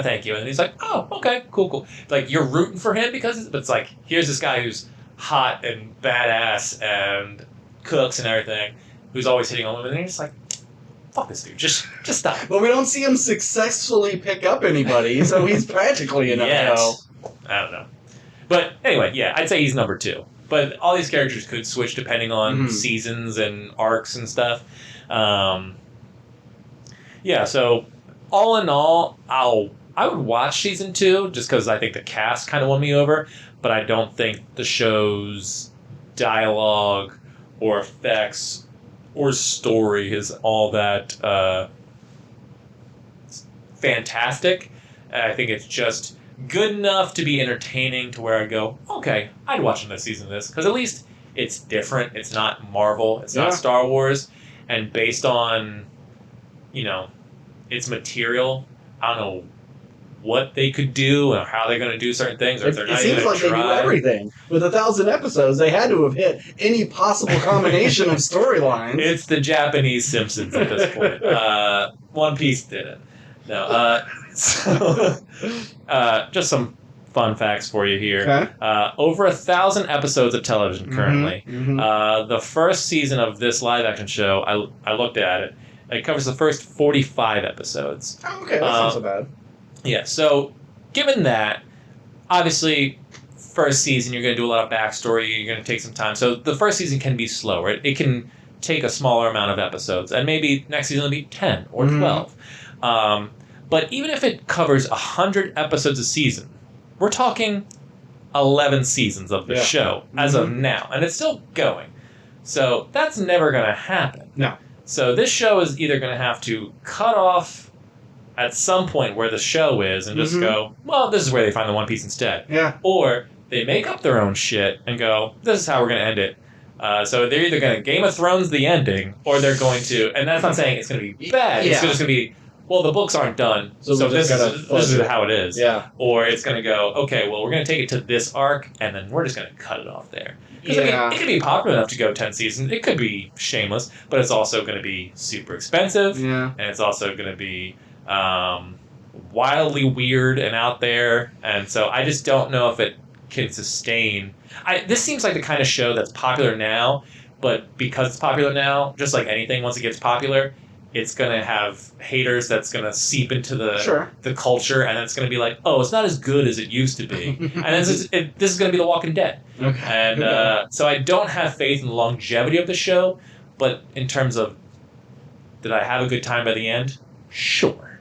thank you. And he's like, oh, okay, cool. Like, you're rooting for him because, but it's like, here's this guy who's hot and badass and cooks and everything, who's always hitting on women, and you're just like, fuck this dude, just stop. Well, we don't see him successfully pick up anybody, so he's practically in a no. I don't know. But anyway, I'd say he's number 2. But all these characters could switch depending on seasons and arcs and stuff. So all in all, I would watch season 2 just because I think the cast kind of won me over. But I don't think the show's dialogue or effects or story is all that fantastic. I think it's just good enough to be entertaining to where I go, okay, I'd watch another season of this. Because at least it's different. It's not Marvel. It's not Star Wars. And based on, its material, I don't know what they could do or how they're going to do certain things. Or if they're not even going to try. It seems like they do everything. With 1,000 episodes, they had to have hit any possible combination of storylines. It's the Japanese Simpsons at this point. One Piece did it. No, just some fun facts for you here. Okay. Over 1,000 episodes of television currently. The first season of this live-action show, I looked at it. It covers the first 45 episodes. Oh, okay, that's not so bad. Yeah, so given that, obviously, first season you're going to do a lot of backstory. You're going to take some time. So the first season can be slower. It can take a smaller amount of episodes, and maybe next season will be 10 or 12. But even if it covers 100 episodes a season, we're talking 11 seasons of the show as of now, and it's still going. So that's never going to happen. No. So this show is either going to have to cut off at some point where the show is and just go, well, this is where they find the One Piece instead. Yeah. Or they make up their own shit and go, this is how we're going to end it. So they're either going to Game of Thrones the ending, or they're going to, and that's not saying it's going to be bad, it's just going to be, well, the books aren't done, so this is how it is. Yeah. Or it's going to go, okay, well, we're going to take it to this arc, and then we're just going to cut it off there. Because it could be popular enough to go 10 seasons. It could be shameless, but it's also going to be super expensive. Yeah. And it's also going to be, wildly weird and out there, and so I just don't know if it can sustain. This seems like the kind of show that's popular now, but because it's popular now, just like anything, once it gets popular, it's gonna have haters. That's gonna seep into the culture, and it's gonna be like, oh, it's not as good as it used to be, and this is gonna be The Walking Dead. Okay. And so I don't have faith in the longevity of the show, but in terms of did I have a good time by the end? Sure.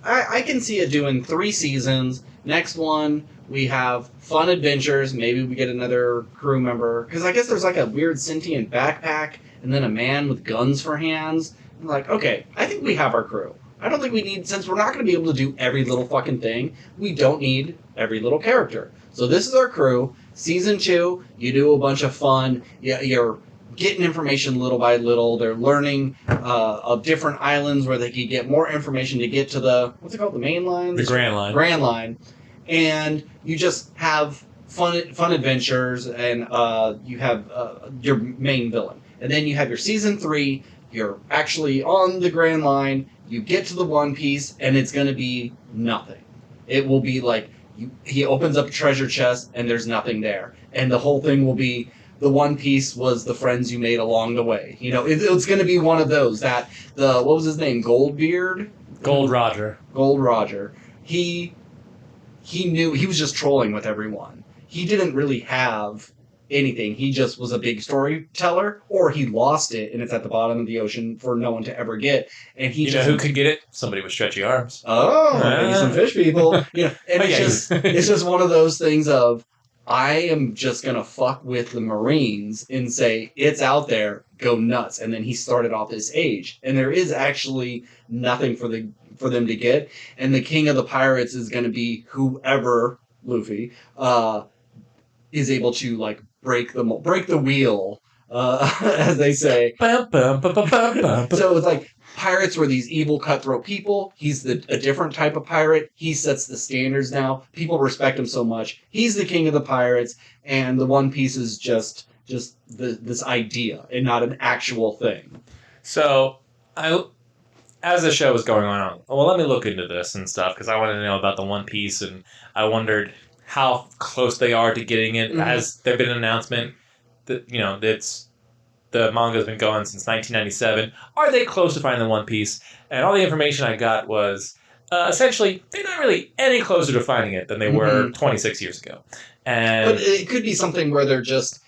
I can see it doing 3 seasons. Next one, we have fun adventures. Maybe we get another crew member. Because I guess there's like a weird sentient backpack and then a man with guns for hands. I'm like, okay, I think we have our crew. I don't think we need, since we're not going to be able to do every little fucking thing, we don't need every little character. So this is our crew. Season 2, you do a bunch of fun. You're getting information little by little. They're learning of different islands where they can get more information to get to the, what's it called, the main line? The Grand Line. Grand Line. And you just have fun adventures, and you have your main villain. And then you have your Season 3, you're actually on the Grand Line, you get to the One Piece, and it's going to be nothing. It will be like, he opens up a treasure chest, and there's nothing there. And the whole thing will be, the One Piece was the friends you made along the way. You know, it's going to be one of those that what was his name? Goldbeard? Gold Roger. Gold Roger. He knew he was just trolling with everyone. He didn't really have anything. He just was a big storyteller, or he lost it and it's at the bottom of the ocean for no one to ever get. And he know who could get it? Somebody with stretchy arms. Oh, maybe some fish people. You know, and it's just one of those things of, I am just going to fuck with the Marines and say, it's out there, go nuts. And then he started off this age. And there is actually nothing for them to get. And the king of the pirates is going to be whoever, Luffy, is able to, like, break the wheel, as they say. So it's like, pirates were these evil, cutthroat people. He's a different type of pirate. He sets the standards now. People respect him so much. He's the king of the pirates, and the One Piece is just this idea and not an actual thing. So, as the show was going on, well, let me look into this and stuff, because I wanted to know about the One Piece, and I wondered how close they are to getting it. Mm-hmm. Has there been an announcement that, you know, that's... the manga's been going since 1997. Are they close to finding the One Piece? And all the information I got was essentially they're not really any closer to finding it than they were 26 years ago. But it could be something where they're just,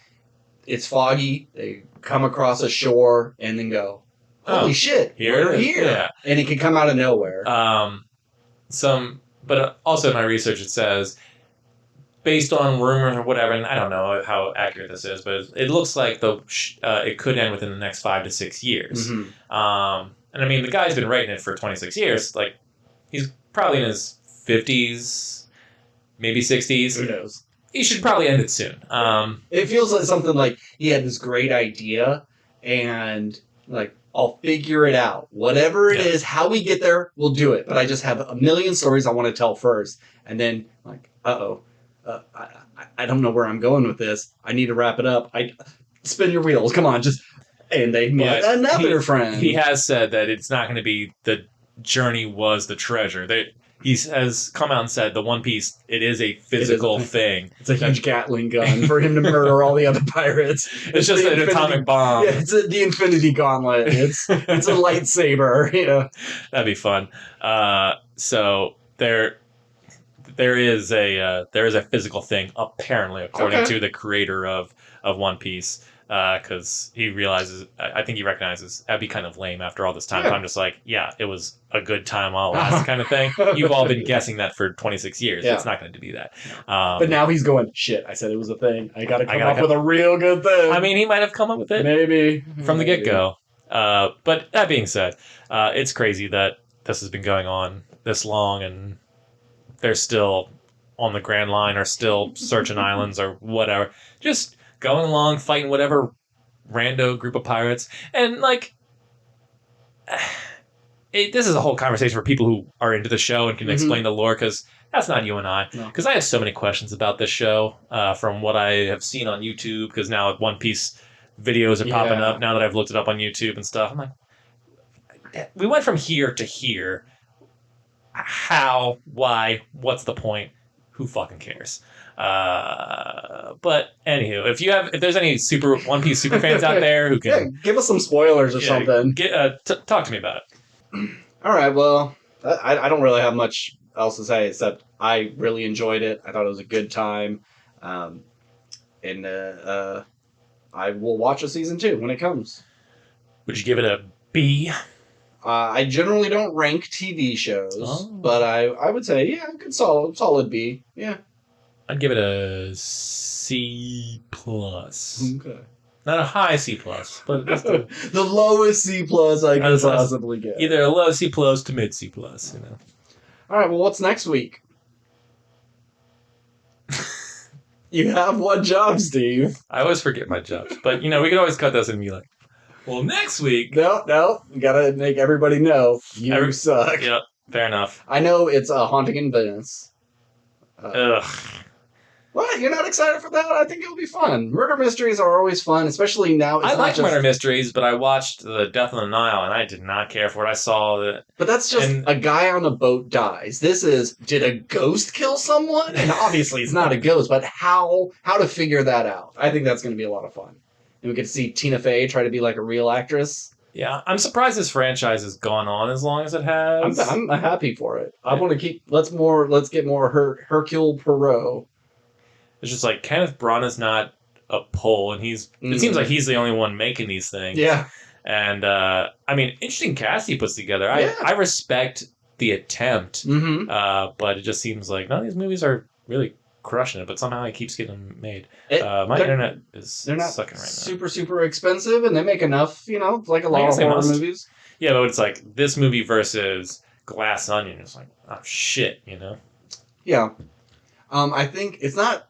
it's foggy, they come across a shore and then go, holy shit, we're here. Yeah. And it can come out of nowhere. But also in my research it says, based on rumors or whatever, and I don't know how accurate this is, but it looks like it could end within the next 5 to 6 years. Mm-hmm. And I mean, the guy's been writing it for 26 years. Like, he's probably in his 50s, maybe 60s. Who knows? He should probably end it soon. It feels like something like he had this great idea, and like, I'll figure it out. Whatever it is, how we get there, we'll do it. But I just have a million stories I want to tell first. And then, like, I don't know where I'm going with this. I need to wrap it up. Spin your wheels. Come on, and they met another friend. He has said that it's not going to be the journey was the treasure. He has come out and said the One Piece, it is a physical thing. It's a huge Gatling gun for him to murder all the other pirates. It's just an atomic bomb. Yeah, it's the Infinity Gauntlet. It's a lightsaber. You know, that'd be fun. So there is a physical thing, apparently, according to the creator of One Piece, because he realizes, I think he recognizes, that'd be kind of lame after all this time. Yeah. I'm just like, yeah, it was a good time while it lasted kind of thing. You've all been guessing that for 26 years. Yeah. It's not going to be that. But now he's going, shit, I said it was a thing. I got to come up with a real good thing. I mean, he might have come up with it. Maybe. From the get-go. But that being said, it's crazy that this has been going on this long, and they're still on the Grand Line, or still searching islands or whatever. Just going along, fighting whatever rando group of pirates. And, like, this is a whole conversation for people who are into the show and can explain the lore, because that's not you and I. Because I have so many questions about this show from what I have seen on YouTube, because now One Piece videos are popping up now that I've looked it up on YouTube and stuff. I'm like, we went from here to here. how, why, what's the point? Who fucking cares? But anywho, if there's any One Piece super fans out there who can give us some spoilers or something. Talk to me about it. All right, well, I don't really have much else to say except I really enjoyed it. I thought it was a good time, and I will watch a season 2 when it comes. Would you give it a B? I generally don't rank TV shows, but I would say, yeah, good solid B. Yeah. I'd give it a C+. Okay. Not a high C+, but the lowest C+ I could possibly get. Either a low C+ to mid C+, you know. All right, well, what's next week? You have one job, Steve. I always forget my jobs, but we can always cut those and be like, well, next week. No, you gotta make everybody know you suck. Yep, fair enough. I know it's Haunting in Venice. Ugh. What? You're not excited for that? I think it'll be fun. Murder mysteries are always fun, especially now. I like murder mysteries, but I watched the Death on the Nile, and I did not care for what I saw. But that's just a guy on a boat dies. This is, did a ghost kill someone? And obviously it's not a ghost, but how to figure that out. I think that's going to be a lot of fun. And we get to see Tina Fey try to be like a real actress. Yeah, I'm surprised this franchise has gone on as long as it has. I'm happy for it. I want to keep. Let's get more Hercule Poirot. It's just like Kenneth Branagh's not a pull, and it seems like he's the only one making these things. Yeah. And interesting cast he puts together. I respect the attempt, but it just seems like none of these movies are really crushing it, but somehow it keeps getting made. My internet is they're not sucking right now. Super expensive, and they make enough, like a lot of horror movies. Yeah, but it's like this movie versus Glass Onion. It's like, oh shit, Yeah. I think it's not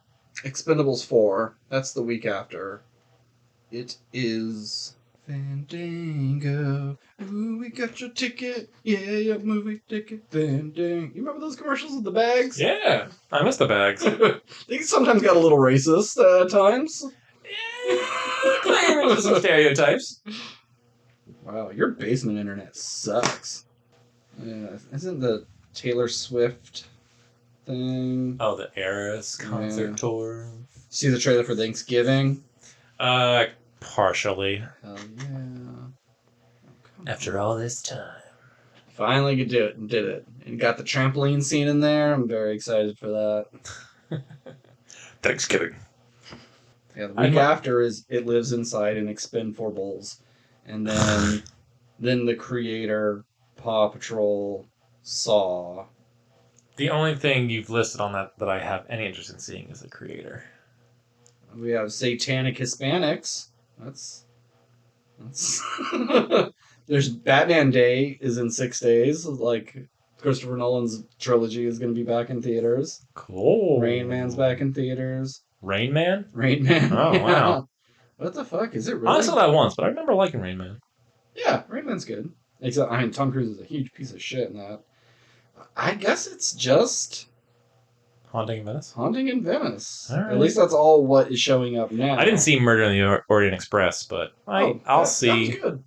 Expendables 4. That's the week after. It is Fandango. Ooh, we got your ticket. Yeah, movie ticket. Fandango. You remember those commercials with the bags? Yeah, I miss the bags. They sometimes got a little racist at times. Playing into some stereotypes. Wow, your basement internet sucks. Yeah, isn't the Taylor Swift thing? Oh, the Eras concert tour. See the trailer for Thanksgiving? Partially. Hell yeah. After all this time. Finally did it. And got the trampoline scene in there. I'm very excited for that. Thanksgiving. Yeah, the week after is It Lives Inside and Expendables. And then the creator, Paw Patrol, Saw. The only thing you've listed on that I have any interest in seeing is the creator. We have Satanic Hispanics. That's There's Batman Day is in 6 days. Like Christopher Nolan's trilogy is going to be back in theaters. Cool. Rain Man's back in theaters. Rain Man? Rain Man. Oh, yeah. wow. What the fuck? Is it really? I saw that once, but I remember liking Rain Man. Yeah, Rain Man's good. Except, Tom Cruise is a huge piece of shit in that. I guess it's just Haunting in Venice? Haunting in Venice. All right. At least that's all what is showing up now. I didn't see Murder on the Orient Express, but I'll see. Sounds good.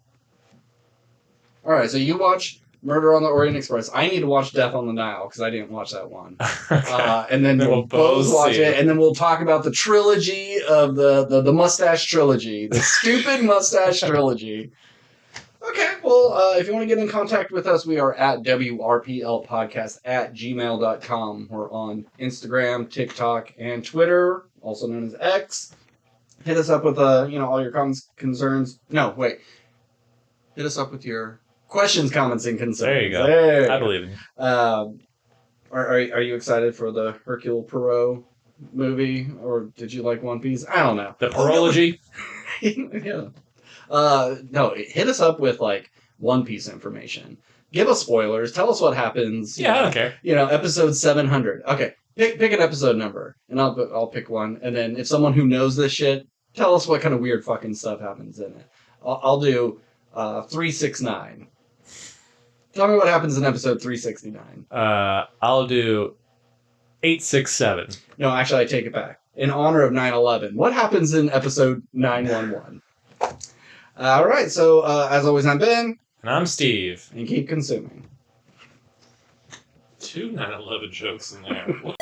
All right, so you watch Murder on the Orient Express. I need to watch Death on the Nile because I didn't watch that one. Okay. And then we'll both watch it, and then we'll talk about the trilogy of the mustache trilogy, the stupid mustache trilogy. Okay, well, if you want to get in contact with us, we are at WRPLpodcast@gmail.com. We're on Instagram, TikTok, and Twitter, also known as X. Hit us up with all your concerns. No, wait. Hit us up with your questions, comments, and concerns. There you go. I believe in you. Are you excited for the Hercule Poirot movie, or did you like One Piece? I don't know. The Poirology? Yeah. No, hit us up with One Piece information. Give us spoilers. Tell us what happens. Yeah, I don't care. Episode 700. Okay, pick an episode number, and I'll pick one. And then if someone who knows this shit, tell us what kind of weird fucking stuff happens in it. I'll do 369. Tell me what happens in episode 369. I'll do 867. No, actually, I take it back. In honor of 9/11, what happens in episode 911? All right, so as always, I'm Ben. And I'm Steve. And keep consuming. 2 9/11 jokes in there.